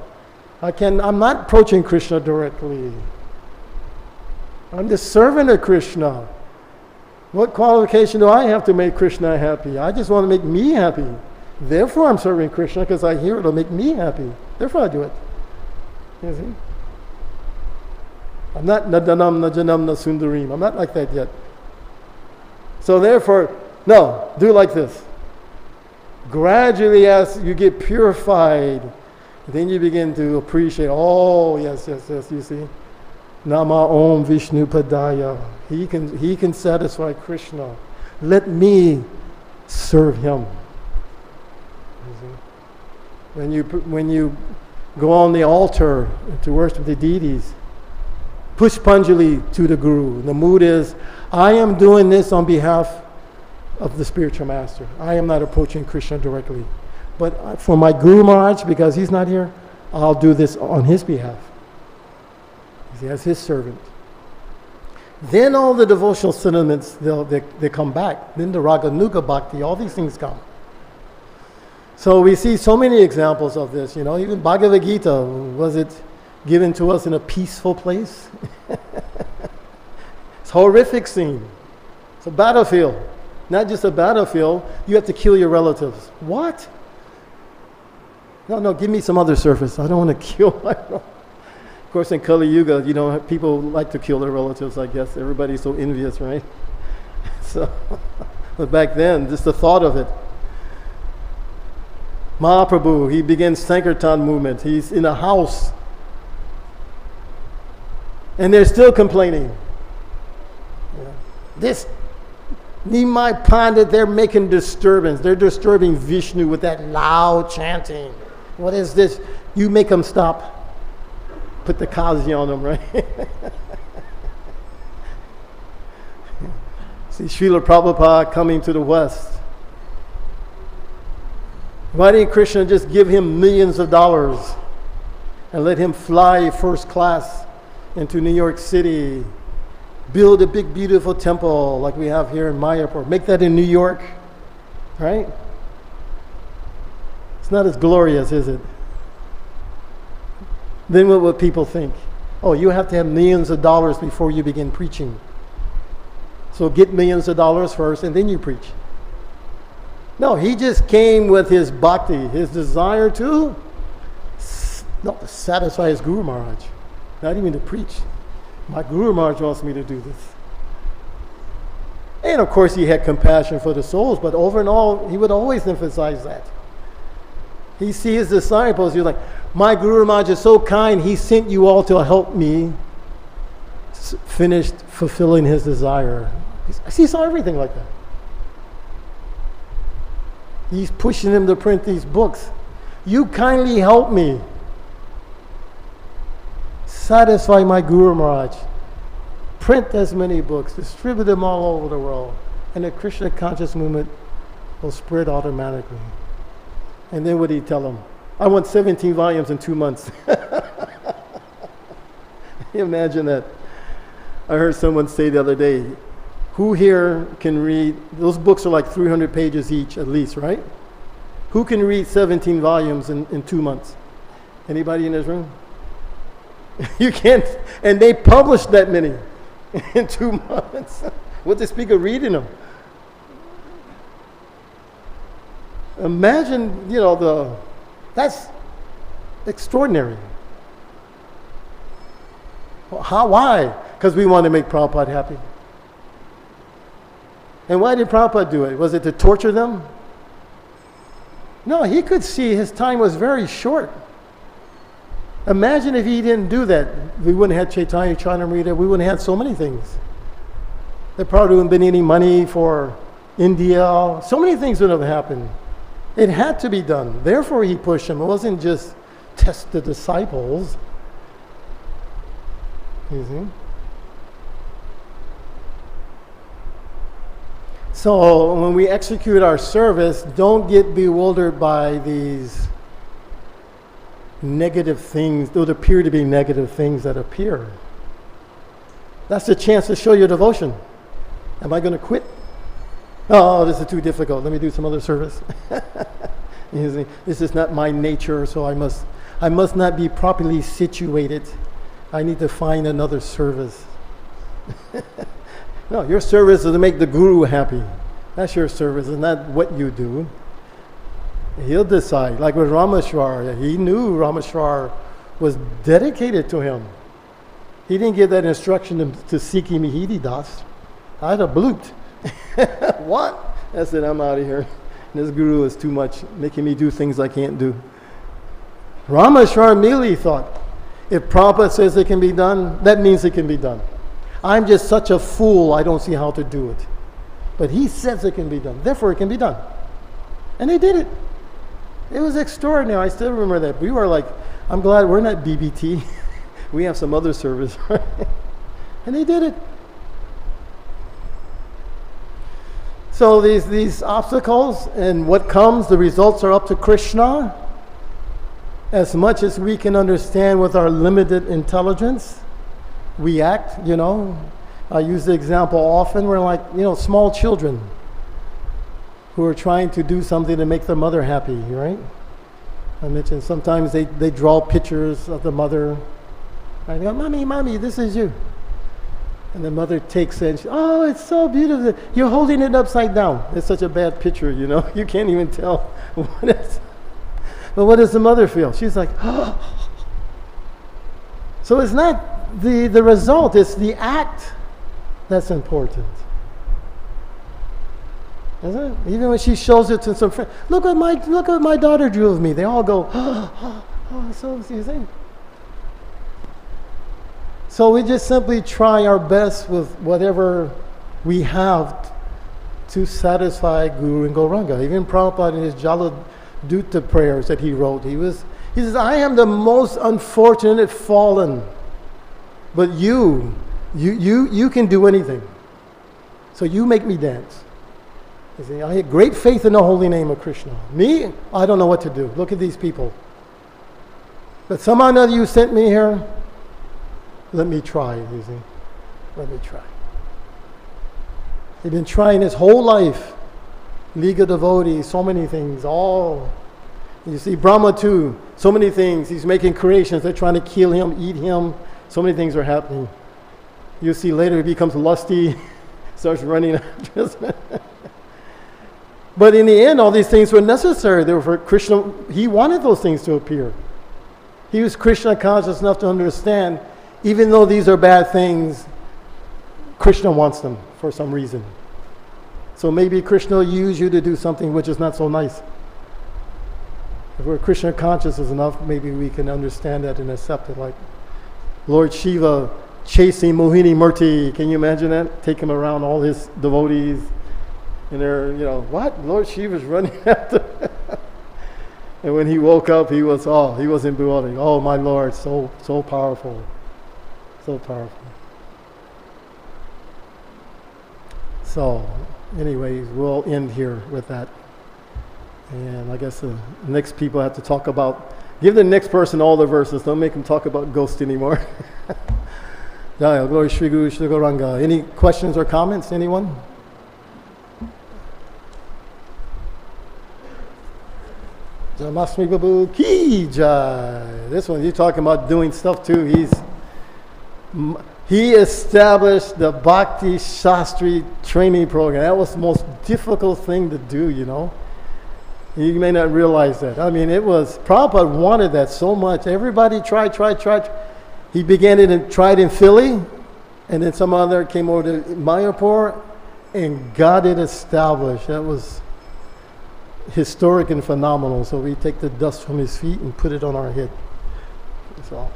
I'm not approaching Krishna directly. I'm the servant of Krishna. What qualification do I have to make Krishna happy? I just want to make me happy. Therefore I'm serving Krishna because I hear it'll make me happy. Therefore I do it. You see? I'm not nadanam najanam nasundarim. I'm not like that yet. So therefore, no, do like this. Gradually as you get purified, then you begin to appreciate, oh, yes, you see. Nama Om Vishnu Padaya. He can satisfy Krishna. Let me serve him. When you go on the altar to worship the deities, Pushpanjali to the Guru. The mood is, I am doing this on behalf of the spiritual master. I am not approaching Krishna directly. But for my Guru Maharaj, because he's not here, I'll do this on his behalf. As his servant. Then all the devotional sentiments, they come back. Then the Raganuga Bhakti, all these things come. So we see so many examples of this. You know, even Bhagavad Gita, was it given to us in a peaceful place? It's a horrific scene. It's a battlefield. Not just a battlefield, you have to kill your relatives. What? No, give me some other surface. I don't want to kill my relatives. Of course, in Kali Yuga, you know, people like to kill their relatives, I guess. Everybody's so envious, right? So, but back then, just the thought of it. Mahaprabhu, he begins Sankirtan movement. He's in a house. And they're still complaining. Yeah. This Nimai Pandit, they're making disturbance. They're disturbing Vishnu with that loud chanting. What is this? You make them stop. Put the kazi on them, right? See Srila Prabhupada coming to the West. Why didn't Krishna just give him millions of dollars and let him fly first class into New York City, build a big beautiful temple like we have here in Mayapur, make that in New York, right? It's not as glorious, is it? Then what would people think? Oh, you have to have millions of dollars before you begin preaching. So get millions of dollars first and then you preach. No, he just came with his bhakti, his desire to satisfy his Guru Maharaj, not even to preach. My Guru Maharaj wants me to do this. And of course he had compassion for the souls, but over and all, he would always emphasize that. He sees his disciples, he's like, my Guru Maharaj is so kind, he sent you all to help me finish fulfilling his desire. He saw everything like that. He's pushing him to print these books. You kindly help me satisfy my Guru Maharaj. Print as many books, distribute them all over the world, and the Krishna conscious movement will spread automatically. And then what did he tell them? I want 17 volumes in 2 months. Imagine that. I heard someone say the other day, who here can read, those books are like 300 pages each at least, right? Who can read 17 volumes in 2 months? Anybody in this room? You can't, and they published that many in 2 months. What's the speaker reading them? Imagine, that's extraordinary. Why? Because we want to make Prabhupada happy. And why did Prabhupada do it? Was it to torture them? No, he could see his time was very short. Imagine if he didn't do that. We wouldn't have had Chaitanya Charanamrita. We wouldn't have had so many things. There probably wouldn't have been any money for India. So many things would have happened. It had to be done. Therefore he pushed them. It wasn't just test the disciples. You see? So when we execute our service, don't get bewildered by these negative things. Those appear to be negative things that appear. That's the chance to show your devotion. Am I going to quit? Oh, this is too difficult. Let me do some other service. You see, this is not my nature, so I must not be properly situated. I need to find another service. No, your service is to make the guru happy. That's your service, and not what you do. He'll decide. Like with Rameshwar, he knew Rameshwar was dedicated to him. He didn't give that instruction to Sikhi Mahiti Das. I'd have blooped. What? I said, I'm out of here. This guru is too much, making me do things I can't do. Rameshwar immediately thought, if Prabhupada says it can be done, that means it can be done. I'm just such a fool, I don't see how to do it. But he says it can be done, therefore it can be done. And they did it. It was extraordinary. I still remember that. We were like, I'm glad we're not BBT. We have some other service. And they did it. So these obstacles and what comes, the results are up to Krishna. As much as we can understand with our limited intelligence, we act, I use the example often, we're like, small children who are trying to do something to make their mother happy, right? I mentioned sometimes they draw pictures of the mother. I go, Mommy, this is you. And the mother takes it and she, oh, it's so beautiful. You're holding it upside down. It's such a bad picture, You can't even tell what it's. But what does the mother feel? She's like, oh. So it's not the result, it's the act that's important. Isn't it? Even when she shows it to some friends, look what my daughter drew of me. They all go, so you think. So we just simply try our best with whatever we have to satisfy Guru and Gauranga. Even Prabhupada in his Jaladuta prayers that he wrote, he says, I am the most unfortunate fallen, but you can do anything. So you make me dance. You see, I have great faith in the holy name of Krishna. Me, I don't know what to do. Look at these people. But somehow or another you sent me here. Let me try, you see. Let me try. He's been trying his whole life. Liga devotee, so many things, all. You see, Brahmā too, so many things. He's making creations. They're trying to kill him, eat him. So many things are happening. You see later he becomes lusty, starts running after us. But in the end, all these things were necessary. They were for Krishna. He wanted those things to appear. He was Krishna conscious enough to understand, even though these are bad things, Krishna wants them for some reason. So maybe Krishna will use you to do something which is not so nice. If we're Krishna conscious enough, maybe we can understand that and accept it. Like Lord Shiva chasing Mohini Murti. Can you imagine that? Take him around, all his devotees. And they're, what? Lord Shiva's running after. And when he woke up, he was in bewildered. Oh, my Lord, so powerful. So powerful. So, anyways, we'll end here with that. And I guess the next people have to talk about, give the next person all the verses. Don't make them talk about ghosts anymore. Jaya, glory Shri Guru Shri Gauranga. Any questions or comments, anyone? Jamasmi Babu Ki Jai. This one, you're talking about doing stuff too. He established the Bhakti Shastri training program. That was the most difficult thing to do, you know. You may not realize that. I mean, Prabhupada wanted that so much. Everybody tried. He began it and tried in Philly, and then some other came over to Mayapur and got it established. That was historic and phenomenal. So we take the dust from his feet and put it on our head. That's all.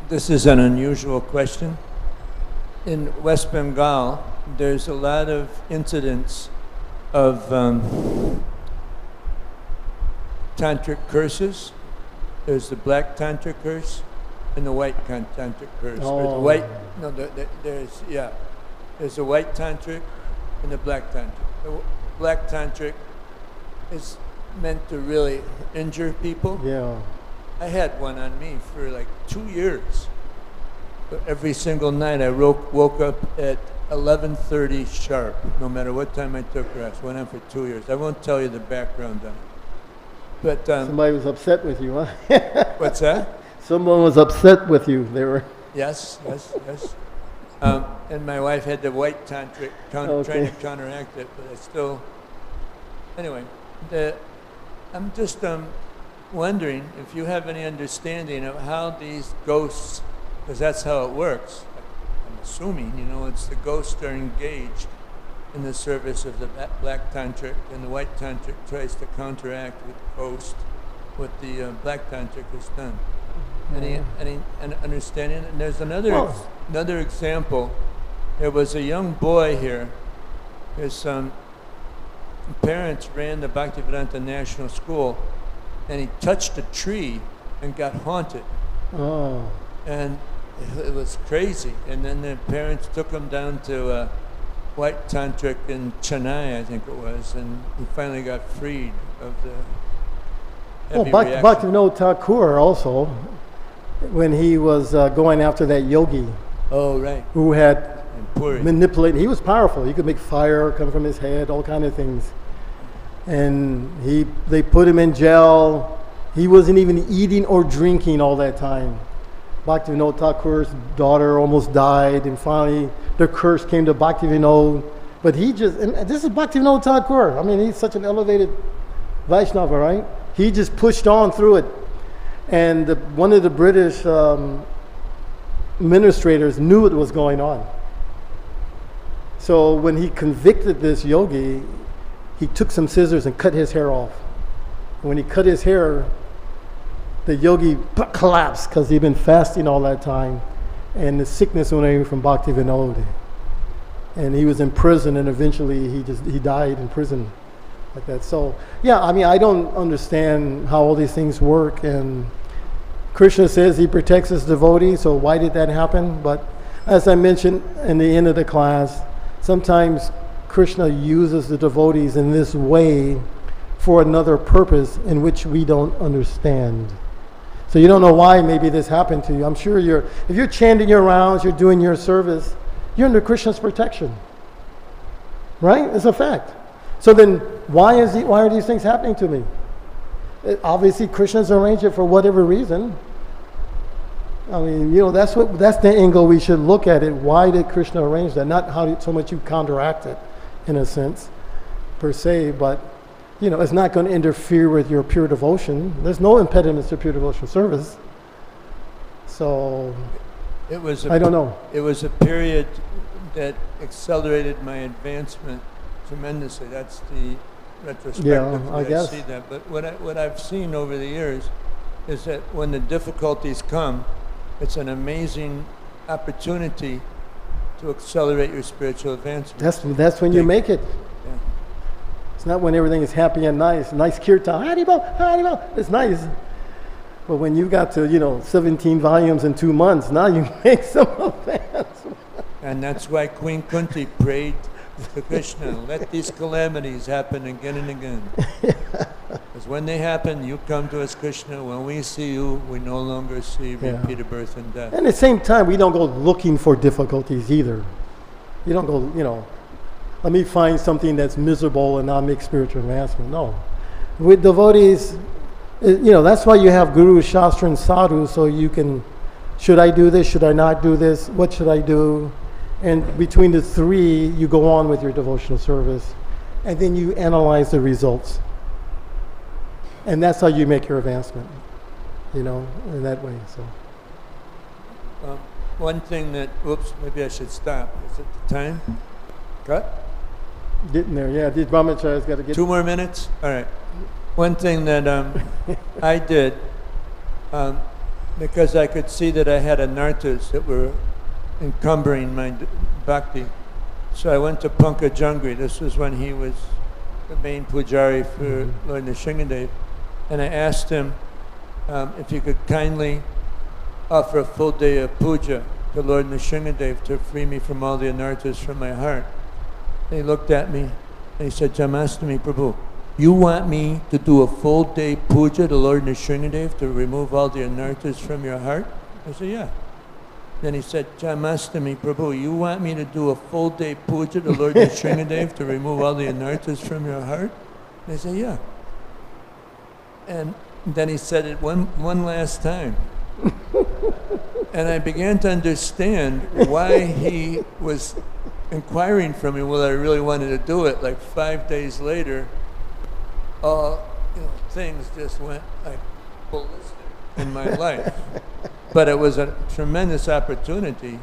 This is an unusual question. In West Bengal, there's a lot of incidents of tantric curses. There's the black tantric curse and the white tantric curse. Oh. There's a white tantric and the black tantric. The black tantric is meant to really injure people. Yeah. I had one on me for like 2 years. But every single night I woke up at 11:30 sharp, no matter what time I took rest. Went on for 2 years. I won't tell you the background on it. But somebody was upset with you, huh? What's that? Someone was upset with you. They were. Yes. And my wife had the white tantric trying to counteract it, but I still. Anyway, I'm just wondering if you have any understanding of how these ghosts, because that's how it works. I'm assuming, it's the ghosts are engaged in the service of the black tantric, and the white tantric tries to counteract with ghost what the black tantric has done. Any understanding? And there's another example. There was a young boy here. His parents ran the Bhaktivedanta National School, and he touched a tree and got haunted. Oh. And it was crazy. And then the parents took him down to White Tantric in Chennai, I think it was, and he finally got freed of the heavy reaction. Bhaktivinoda Thakur also, when he was going after that yogi. Oh, right. Who had manipulated. He was powerful. He could make fire come from his head, all kind of things. And they put him in jail. He wasn't even eating or drinking all that time. Bhaktivinoda Thakur's daughter almost died, and finally the curse came to Bhaktivinoda. But and this is Bhaktivinoda Thakur. I mean, he's such an elevated Vaishnava, right? He just pushed on through it. And one of the British administrators knew what was going on. So when he convicted this yogi, he took some scissors and cut his hair off. When he cut his hair, the yogi collapsed because he'd been fasting all that time, and the sickness went away from Bhaktivinoda. And he was in prison, and eventually he died in prison like that. So yeah, I mean, I don't understand how all these things work, and Krishna says he protects his devotees, so why did that happen? But as I mentioned in the end of the class, sometimes Krishna uses the devotees in this way for another purpose in which we don't understand. So you don't know why maybe this happened to you. I'm sure if you're chanting your rounds, you're doing your service, you're under Krishna's protection. Right? It's a fact. So then why are these things happening to me? Obviously Krishna's arranged it for whatever reason. I mean, that's the angle we should look at it. Why did Krishna arrange that? Not how so much you counteract it, in a sense, per se, but it's not going to interfere with your pure devotion. There's no impediments to pure devotion service. So, I don't know. It was a period that accelerated my advancement tremendously. That's the retrospective way I see that. But what I've seen over the years is that when the difficulties come, it's an amazing opportunity to accelerate your spiritual advancement. That's when you make it. Yeah. It's not when everything is happy and nice kirtan, Haribol. It's nice. But when you got to 17 volumes in 2 months, now you make some advance. And that's why Queen Kunti prayed to Krishna, let these calamities happen again and again. Because when they happen, you come to us, Krishna. When we see you, we no longer see repeated birth and death. And at the same time, we don't go looking for difficulties either. You don't go, let me find something that's miserable and not make spiritual advancement. No. With devotees, that's why you have guru, shastra, and sadhu, so you can, should I do this, should I not do this, what should I do? And between the three, you go on with your devotional service, and then you analyze the results. And that's how you make your advancement, in that way. So. One thing that, maybe I should stop. Is it the time? Cut? Getting there, yeah. These brahmacharis got to get 2 more minutes? All right. One thing that I did, because I could see that I had anarthas that were encumbering my bhakti. So I went to Pankaj Jangri. This was when he was the main pujari for Lord Nrsingadev. And I asked him if he could kindly offer a full day of puja to Lord Nrsingadev to free me from all the anarthas from my heart. And he looked at me and he said, Jamastami Prabhu, you want me to do a full day puja to Lord Nrsingadev to remove all the anarthas from your heart? I said, yeah. Then he said, Jamastami Prabhu, you want me to do a full day puja to Lord Nrsingadev to remove all the anarthas from your heart? And I said, yeah. And then he said it one last time. And I began to understand why he was inquiring from me whether I really wanted to do it. Like 5 days later, things just went like ballistic in my life. But it was a tremendous opportunity.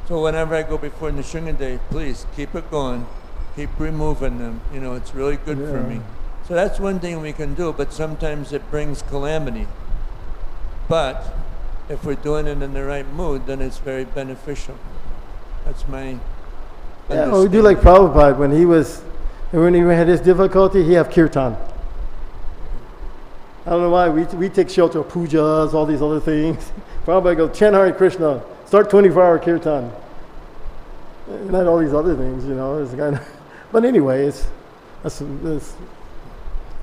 So whenever I go before Nrsingadev, please keep it going, keep removing them. It's really good for me. So that's one thing we can do, but sometimes it brings calamity. But if we're doing it in the right mood, then it's very beneficial. That's my we do like Prabhupada. When he had his difficulty, he have kirtan. I don't know why. We take shelter of pujas, all these other things. Prabhupada goes, chant Hare Krishna, start 24-hour kirtan. Not all these other things, It's kind of, but anyway, that's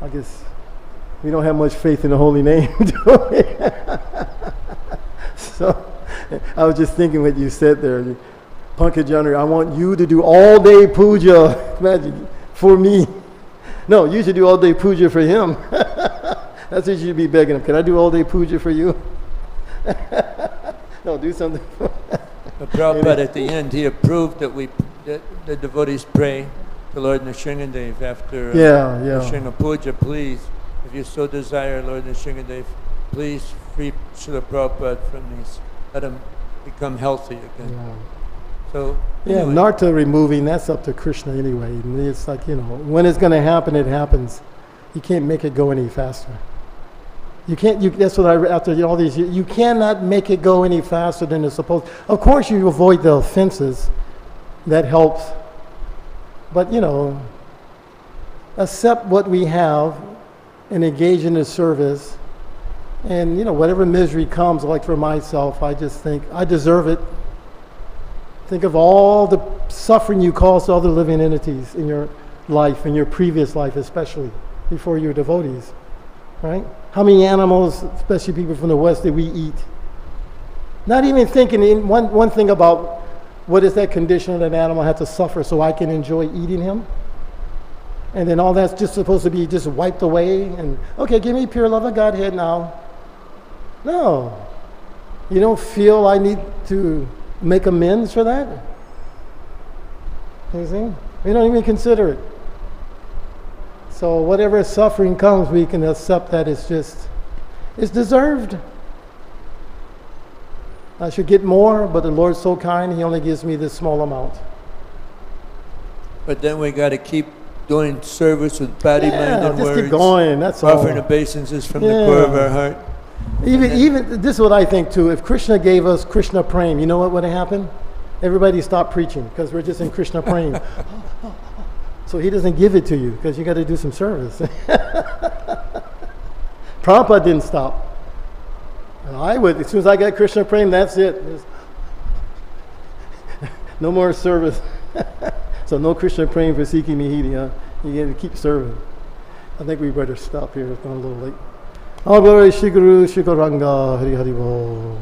I guess we don't have much faith in the holy name, do we? So I was just thinking what you said there. Pankaj, I want you to do all day puja. Imagine, for me. No, you should do all day puja for him. That's what you should be begging him. Can I do all day puja for you? No, do something. But Prabhupada at the end, he approved that the devotees pray to Lord Nrsingadev after Nrsinga Puja. Please, if you so desire, Lord Nrsingadev, please free Srila Prabhupada from these. Let him become healthy again. Yeah. So anyway. Nartha removing, that's up to Krishna anyway. And it's like, when it's going to happen, it happens. You can't make it go any faster. You can't. That's what after all these years, you cannot make it go any faster than it's supposed. Of course, you avoid the offenses. That helps. But accept what we have and engage in the service. And whatever misery comes, like for myself, I just think I deserve it. Think of all the suffering you caused other living entities in your life, in your previous life especially, before you were devotees, right? How many animals, especially people from the West, did we eat? Not even thinking one thing about what is that condition that an animal had to suffer so I can enjoy eating him? And then all that's just supposed to be just wiped away and, okay, give me pure love of Godhead now. No. You don't feel I need to make amends for that? You see? We don't even consider it. So whatever suffering comes, we can accept that it's deserved. I should get more, but the Lord's so kind, He only gives me this small amount. But then we got to keep doing service with body-minded words. Just keep going, that's all. Offering obeisances from the core of our heart. Even this is what I think too. If Krishna gave us Krishna Prem, you know what would have happened? Everybody stopped preaching because we're just in Krishna Prem. So He doesn't give it to you because you got to do some service. Prabhupada didn't stop. And I would, as soon as I got Krishna Prem, that's it. No more service. So no Krishna Prem for Sikhi Mahiti, huh? You got to keep serving. I think we better stop here. It's gone a little late. All glory, Shri Guru, Shri Gauranga, Hari Hari Bol.